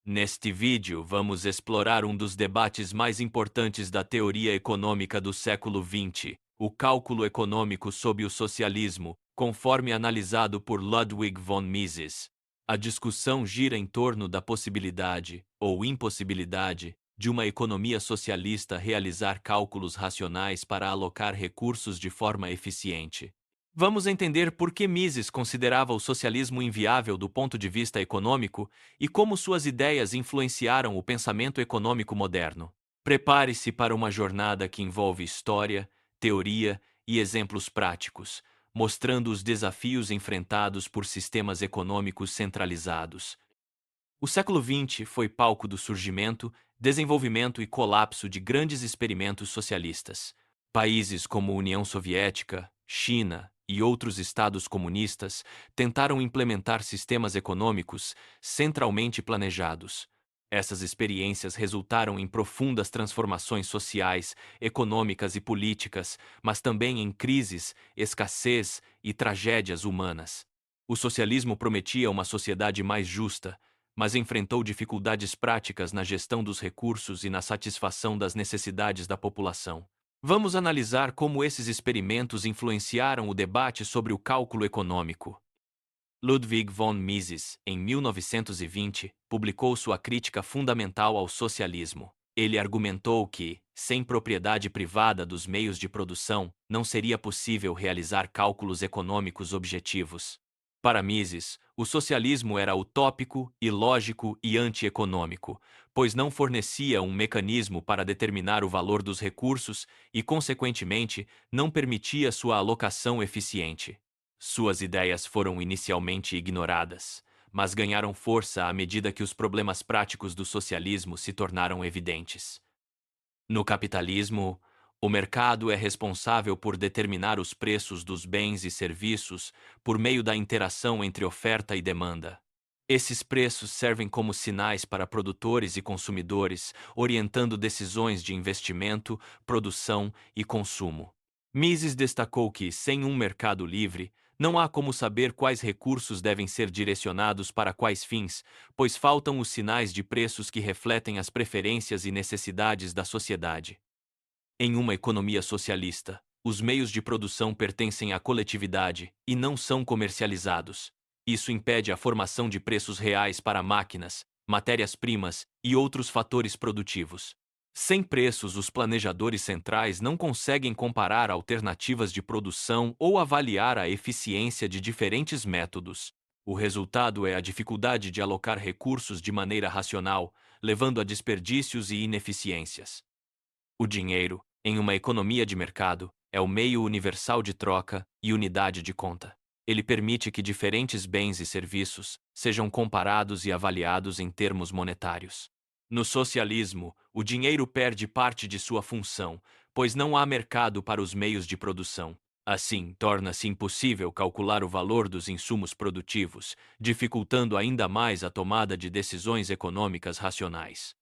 Neste vídeo, vamos explorar um dos debates mais importantes da teoria econômica do século XX, o cálculo econômico sob o socialismo, conforme analisado por Ludwig von Mises. A discussão gira em torno da possibilidade, ou impossibilidade, de uma economia socialista realizar cálculos racionais para alocar recursos de forma eficiente. Vamos entender por que Mises considerava o socialismo inviável do ponto de vista econômico e como suas ideias influenciaram o pensamento econômico moderno. Prepare-se para uma jornada que envolve história, teoria e exemplos práticos, mostrando os desafios enfrentados por sistemas econômicos centralizados. O século XX foi palco do surgimento, desenvolvimento e colapso de grandes experimentos socialistas. Países como União Soviética, China e outros estados comunistas tentaram implementar sistemas econômicos centralmente planejados. Essas experiências resultaram em profundas transformações sociais, econômicas e políticas, mas também em crises, escassez e tragédias humanas. O socialismo prometia uma sociedade mais justa, mas enfrentou dificuldades práticas na gestão dos recursos e na satisfação das necessidades da população. Vamos analisar como esses experimentos influenciaram o debate sobre o cálculo econômico. Ludwig von Mises, em 1920, publicou sua crítica fundamental ao socialismo. Ele argumentou que, sem propriedade privada dos meios de produção, não seria possível realizar cálculos econômicos objetivos. Para Mises, o socialismo era utópico, ilógico e antieconômico, pois não fornecia um mecanismo para determinar o valor dos recursos e, consequentemente, não permitia sua alocação eficiente. Suas ideias foram inicialmente ignoradas, mas ganharam força à medida que os problemas práticos do socialismo se tornaram evidentes. No capitalismo, o mercado é responsável por determinar os preços dos bens e serviços por meio da interação entre oferta e demanda. Esses preços servem como sinais para produtores e consumidores, orientando decisões de investimento, produção e consumo. Mises destacou que, sem um mercado livre, não há como saber quais recursos devem ser direcionados para quais fins, pois faltam os sinais de preços que refletem as preferências e necessidades da sociedade. Em uma economia socialista, os meios de produção pertencem à coletividade e não são comercializados. Isso impede a formação de preços reais para máquinas, matérias-primas e outros fatores produtivos. Sem preços, os planejadores centrais não conseguem comparar alternativas de produção ou avaliar a eficiência de diferentes métodos. O resultado é a dificuldade de alocar recursos de maneira racional, levando a desperdícios e ineficiências. O dinheiro, em uma economia de mercado, é o meio universal de troca e unidade de conta. Ele permite que diferentes bens e serviços sejam comparados e avaliados em termos monetários. No socialismo, o dinheiro perde parte de sua função, pois não há mercado para os meios de produção. Assim, torna-se impossível calcular o valor dos insumos produtivos, dificultando ainda mais a tomada de decisões econômicas racionais.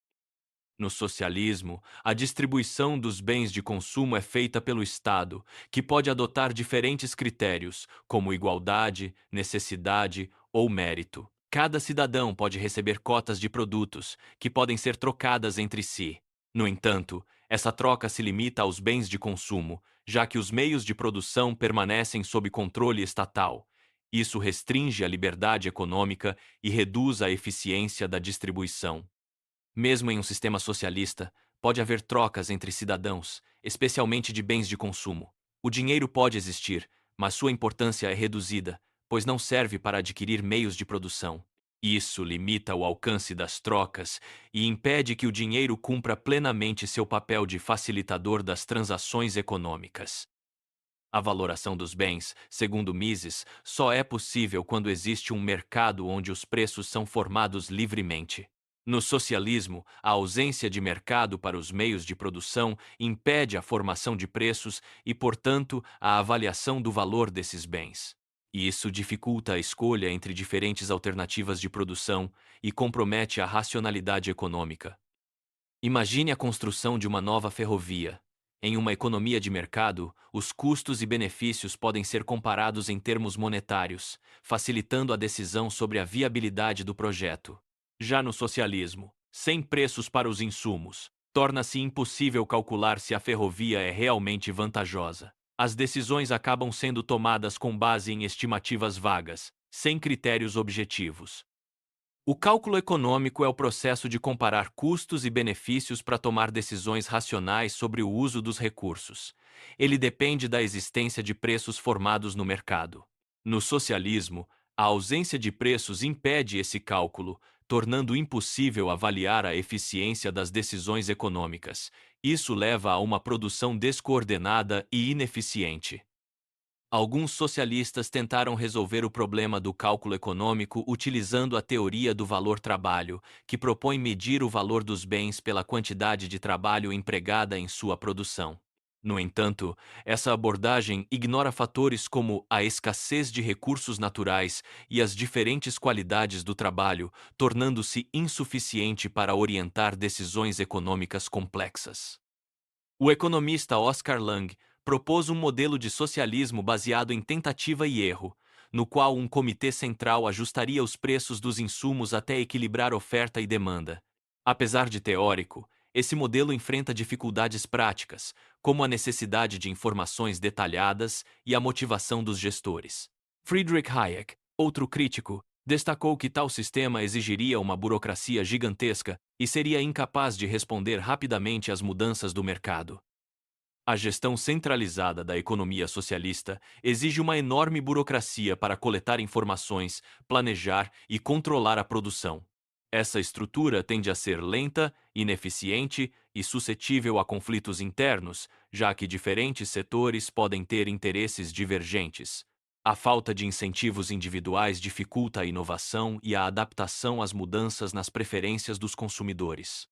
No socialismo, a distribuição dos bens de consumo é feita pelo Estado, que pode adotar diferentes critérios, como igualdade, necessidade ou mérito. Cada cidadão pode receber cotas de produtos, que podem ser trocadas entre si. No entanto, essa troca se limita aos bens de consumo, já que os meios de produção permanecem sob controle estatal. Isso restringe a liberdade econômica e reduz a eficiência da distribuição. Mesmo em um sistema socialista, pode haver trocas entre cidadãos, especialmente de bens de consumo. O dinheiro pode existir, mas sua importância é reduzida, pois não serve para adquirir meios de produção. Isso limita o alcance das trocas e impede que o dinheiro cumpra plenamente seu papel de facilitador das transações econômicas. A valoração dos bens, segundo Mises, só é possível quando existe um mercado onde os preços são formados livremente. No socialismo, a ausência de mercado para os meios de produção impede a formação de preços e, portanto, a avaliação do valor desses bens. E isso dificulta a escolha entre diferentes alternativas de produção e compromete a racionalidade econômica. Imagine a construção de uma nova ferrovia. Em uma economia de mercado, os custos e benefícios podem ser comparados em termos monetários, facilitando a decisão sobre a viabilidade do projeto. Já no socialismo, sem preços para os insumos, torna-se impossível calcular se a ferrovia é realmente vantajosa. As decisões acabam sendo tomadas com base em estimativas vagas, sem critérios objetivos. O cálculo econômico é o processo de comparar custos e benefícios para tomar decisões racionais sobre o uso dos recursos. Ele depende da existência de preços formados no mercado. No socialismo, a ausência de preços impede esse cálculo, tornando impossível avaliar a eficiência das decisões econômicas. Isso leva a uma produção descoordenada e ineficiente. Alguns socialistas tentaram resolver o problema do cálculo econômico utilizando a teoria do valor-trabalho, que propõe medir o valor dos bens pela quantidade de trabalho empregada em sua produção. No entanto, essa abordagem ignora fatores como a escassez de recursos naturais e as diferentes qualidades do trabalho, tornando-se insuficiente para orientar decisões econômicas complexas. O economista Oscar Lange propôs um modelo de socialismo baseado em tentativa e erro, no qual um comitê central ajustaria os preços dos insumos até equilibrar oferta e demanda. Apesar de teórico, esse modelo enfrenta dificuldades práticas, como a necessidade de informações detalhadas e a motivação dos gestores. Friedrich Hayek, outro crítico, destacou que tal sistema exigiria uma burocracia gigantesca e seria incapaz de responder rapidamente às mudanças do mercado. A gestão centralizada da economia socialista exige uma enorme burocracia para coletar informações, planejar e controlar a produção. Essa estrutura tende a ser lenta, ineficiente e suscetível a conflitos internos, já que diferentes setores podem ter interesses divergentes. A falta de incentivos individuais dificulta a inovação e a adaptação às mudanças nas preferências dos consumidores.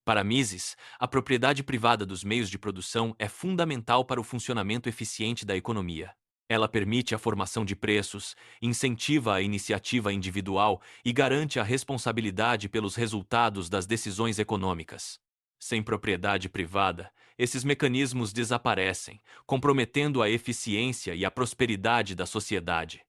Para Mises, a propriedade privada dos meios de produção é fundamental para o funcionamento eficiente da economia. Ela permite a formação de preços, incentiva a iniciativa individual e garante a responsabilidade pelos resultados das decisões econômicas. Sem propriedade privada, esses mecanismos desaparecem, comprometendo a eficiência e a prosperidade da sociedade.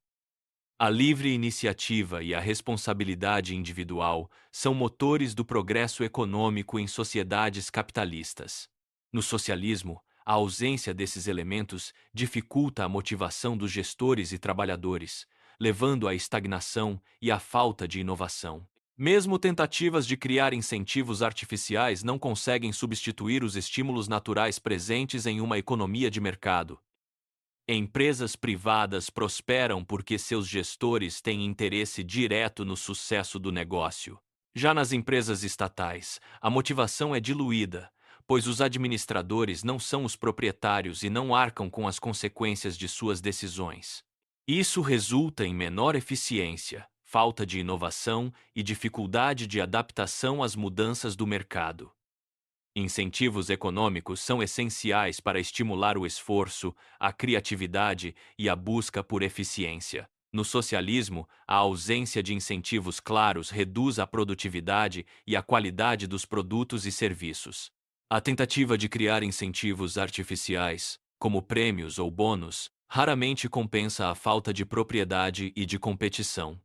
A livre iniciativa e a responsabilidade individual são motores do progresso econômico em sociedades capitalistas. No socialismo, a ausência desses elementos dificulta a motivação dos gestores e trabalhadores, levando à estagnação e à falta de inovação. Mesmo tentativas de criar incentivos artificiais não conseguem substituir os estímulos naturais presentes em uma economia de mercado. Empresas privadas prosperam porque seus gestores têm interesse direto no sucesso do negócio. Já nas empresas estatais, a motivação é diluída, pois os administradores não são os proprietários e não arcam com as consequências de suas decisões. Isso resulta em menor eficiência, falta de inovação e dificuldade de adaptação às mudanças do mercado. Incentivos econômicos são essenciais para estimular o esforço, a criatividade e a busca por eficiência. No socialismo, a ausência de incentivos claros reduz a produtividade e a qualidade dos produtos e serviços. A tentativa de criar incentivos artificiais, como prêmios ou bônus, raramente compensa a falta de propriedade e de competição.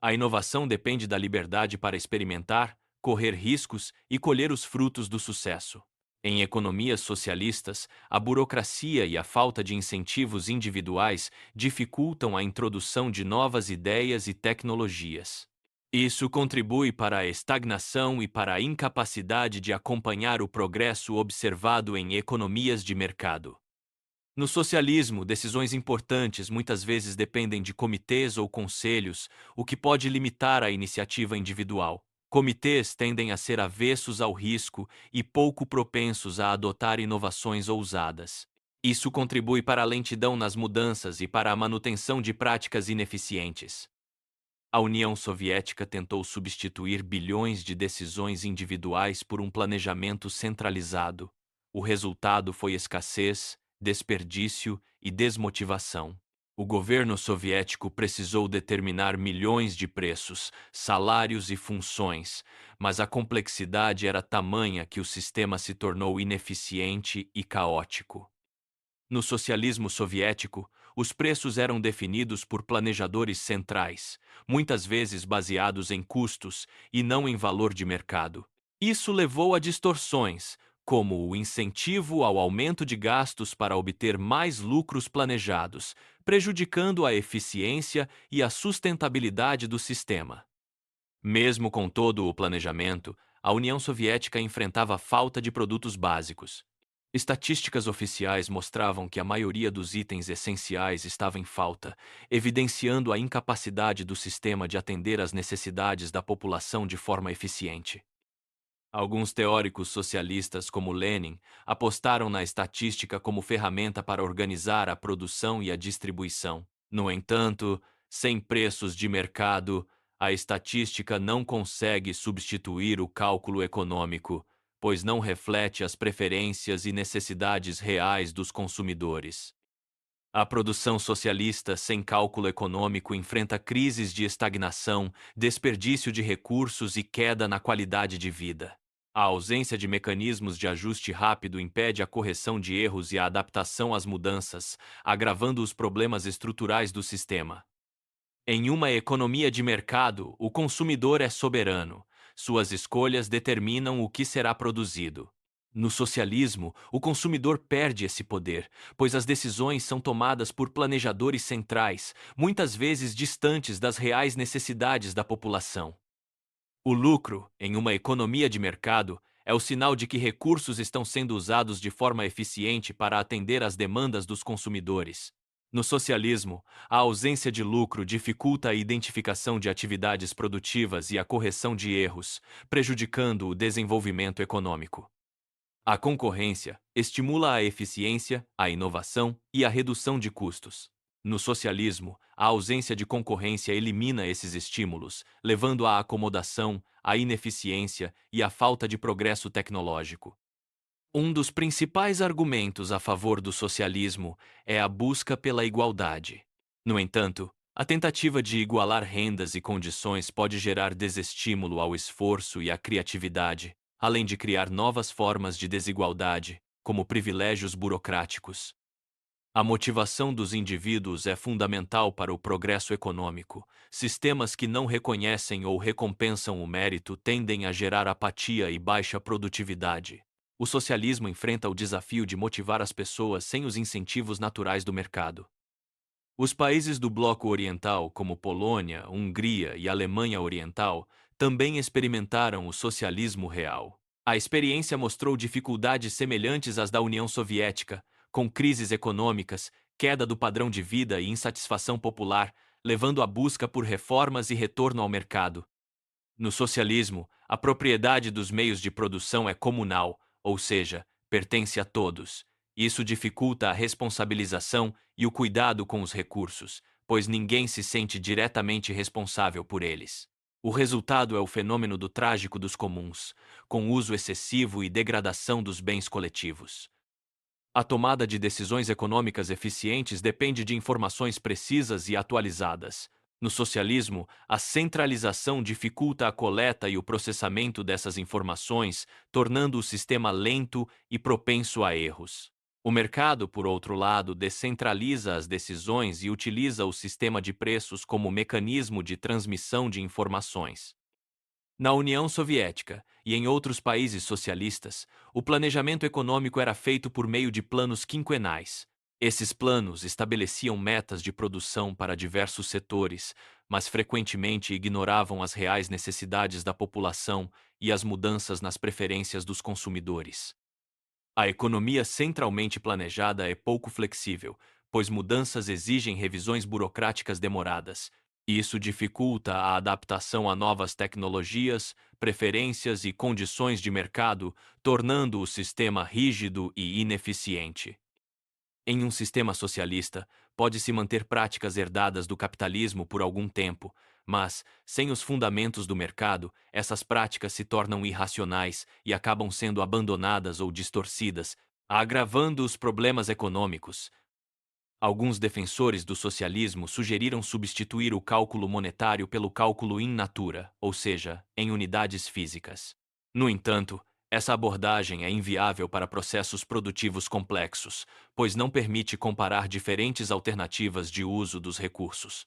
A inovação depende da liberdade para experimentar, correr riscos e colher os frutos do sucesso. Em economias socialistas, a burocracia e a falta de incentivos individuais dificultam a introdução de novas ideias e tecnologias. Isso contribui para a estagnação e para a incapacidade de acompanhar o progresso observado em economias de mercado. No socialismo, decisões importantes muitas vezes dependem de comitês ou conselhos, o que pode limitar a iniciativa individual. Comitês tendem a ser avessos ao risco e pouco propensos a adotar inovações ousadas. Isso contribui para a lentidão nas mudanças e para a manutenção de práticas ineficientes. A União Soviética tentou substituir bilhões de decisões individuais por um planejamento centralizado. O resultado foi escassez, desperdício e desmotivação. O governo soviético precisou determinar milhões de preços, salários e funções, mas a complexidade era tamanha que o sistema se tornou ineficiente e caótico. No socialismo soviético, os preços eram definidos por planejadores centrais, muitas vezes baseados em custos e não em valor de mercado. Isso levou a distorções, como o incentivo ao aumento de gastos para obter mais lucros planejados, prejudicando a eficiência e a sustentabilidade do sistema. Mesmo com todo o planejamento, a União Soviética enfrentava falta de produtos básicos. Estatísticas oficiais mostravam que a maioria dos itens essenciais estava em falta, evidenciando a incapacidade do sistema de atender às necessidades da população de forma eficiente. Alguns teóricos socialistas, como Lenin, apostaram na estatística como ferramenta para organizar a produção e a distribuição. No entanto, sem preços de mercado, a estatística não consegue substituir o cálculo econômico, pois não reflete as preferências e necessidades reais dos consumidores. A produção socialista sem cálculo econômico enfrenta crises de estagnação, desperdício de recursos e queda na qualidade de vida. A ausência de mecanismos de ajuste rápido impede a correção de erros e a adaptação às mudanças, agravando os problemas estruturais do sistema. Em uma economia de mercado, o consumidor é soberano. Suas escolhas determinam o que será produzido. No socialismo, o consumidor perde esse poder, pois as decisões são tomadas por planejadores centrais, muitas vezes distantes das reais necessidades da população. O lucro, em uma economia de mercado, é o sinal de que recursos estão sendo usados de forma eficiente para atender às demandas dos consumidores. No socialismo, a ausência de lucro dificulta a identificação de atividades produtivas e a correção de erros, prejudicando o desenvolvimento econômico. A concorrência estimula a eficiência, a inovação e a redução de custos. No socialismo, a ausência de concorrência elimina esses estímulos, levando à acomodação, à ineficiência e à falta de progresso tecnológico. Um dos principais argumentos a favor do socialismo é a busca pela igualdade. No entanto, a tentativa de igualar rendas e condições pode gerar desestímulo ao esforço e à criatividade, além de criar novas formas de desigualdade, como privilégios burocráticos. A motivação dos indivíduos é fundamental para o progresso econômico. Sistemas que não reconhecem ou recompensam o mérito tendem a gerar apatia e baixa produtividade. O socialismo enfrenta o desafio de motivar as pessoas sem os incentivos naturais do mercado. Os países do Bloco Oriental, como Polônia, Hungria e Alemanha Oriental, também experimentaram o socialismo real. A experiência mostrou dificuldades semelhantes às da União Soviética, com crises econômicas, queda do padrão de vida e insatisfação popular, levando à busca por reformas e retorno ao mercado. No socialismo, a propriedade dos meios de produção é comunal, ou seja, pertence a todos. Isso dificulta a responsabilização e o cuidado com os recursos, pois ninguém se sente diretamente responsável por eles. O resultado é o fenômeno do trágico dos comuns, com uso excessivo e degradação dos bens coletivos. A tomada de decisões econômicas eficientes depende de informações precisas e atualizadas. No socialismo, a centralização dificulta a coleta e o processamento dessas informações, tornando o sistema lento e propenso a erros. O mercado, por outro lado, descentraliza as decisões e utiliza o sistema de preços como mecanismo de transmissão de informações. Na União Soviética e em outros países socialistas, o planejamento econômico era feito por meio de planos quinquenais. Esses planos estabeleciam metas de produção para diversos setores, mas frequentemente ignoravam as reais necessidades da população e as mudanças nas preferências dos consumidores. A economia centralmente planejada é pouco flexível, pois mudanças exigem revisões burocráticas demoradas. Isso dificulta a adaptação a novas tecnologias, preferências e condições de mercado, tornando o sistema rígido e ineficiente. Em um sistema socialista, pode-se manter práticas herdadas do capitalismo por algum tempo, mas, sem os fundamentos do mercado, essas práticas se tornam irracionais e acabam sendo abandonadas ou distorcidas, agravando os problemas econômicos. Alguns defensores do socialismo sugeriram substituir o cálculo monetário pelo cálculo in natura, ou seja, em unidades físicas. No entanto, Essa abordagem é inviável para processos produtivos complexos, pois não permite comparar diferentes alternativas de uso dos recursos.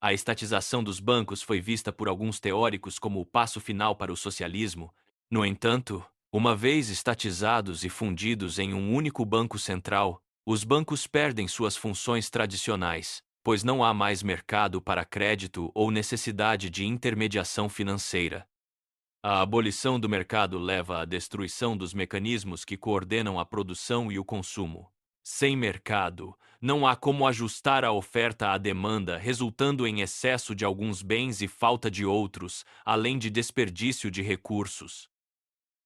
A estatização dos bancos foi vista por alguns teóricos como o passo final para o socialismo. No entanto, uma vez estatizados e fundidos em um único banco central, os bancos perdem suas funções tradicionais, pois não há mais mercado para crédito ou necessidade de intermediação financeira. A abolição do mercado leva à destruição dos mecanismos que coordenam a produção e o consumo. Sem mercado, não há como ajustar a oferta à demanda, resultando em excesso de alguns bens e falta de outros, além de desperdício de recursos.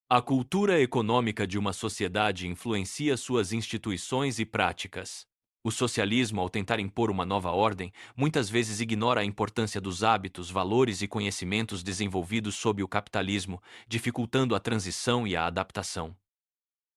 A cultura econômica de uma sociedade influencia suas instituições e práticas. O socialismo, ao tentar impor uma nova ordem, muitas vezes ignora a importância dos hábitos, valores e conhecimentos desenvolvidos sob o capitalismo, dificultando a transição e a adaptação.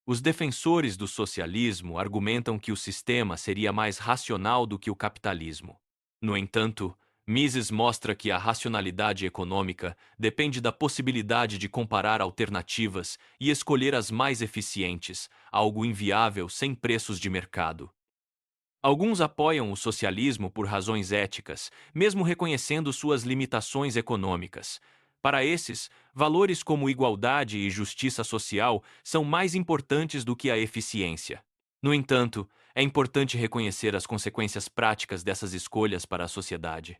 Os defensores do socialismo argumentam que o sistema seria mais racional do que o capitalismo. No entanto, Mises mostra que a racionalidade econômica depende da possibilidade de comparar alternativas e escolher as mais eficientes, algo inviável sem preços de mercado. Alguns apoiam o socialismo por razões éticas, mesmo reconhecendo suas limitações econômicas. Para esses, valores como igualdade e justiça social são mais importantes do que a eficiência. No entanto, é importante reconhecer as consequências práticas dessas escolhas para a sociedade.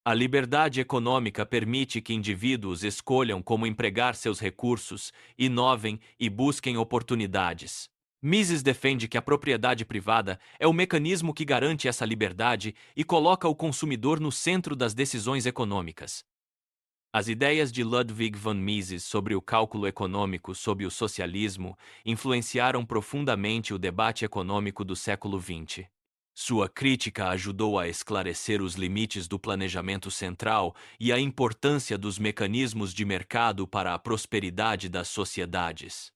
A liberdade econômica permite que indivíduos escolham como empregar seus recursos, inovem e busquem oportunidades. Mises defende que a propriedade privada é o mecanismo que garante essa liberdade e coloca o consumidor no centro das decisões econômicas. As ideias de Ludwig von Mises sobre o cálculo econômico sob o socialismo influenciaram profundamente o debate econômico do século XX. Sua crítica ajudou a esclarecer os limites do planejamento central e a importância dos mecanismos de mercado para a prosperidade das sociedades.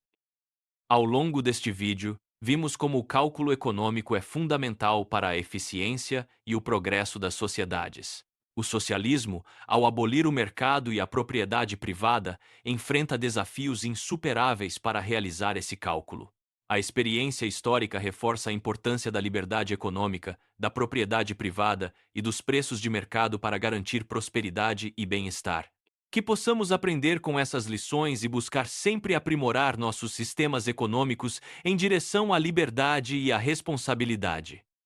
Ao longo deste vídeo, vimos como o cálculo econômico é fundamental para a eficiência e o progresso das sociedades. O socialismo, ao abolir o mercado e a propriedade privada, enfrenta desafios insuperáveis para realizar esse cálculo. A experiência histórica reforça a importância da liberdade econômica, da propriedade privada e dos preços de mercado para garantir prosperidade e bem-estar. Que possamos aprender com essas lições e buscar sempre aprimorar nossos sistemas econômicos em direção à liberdade e à responsabilidade.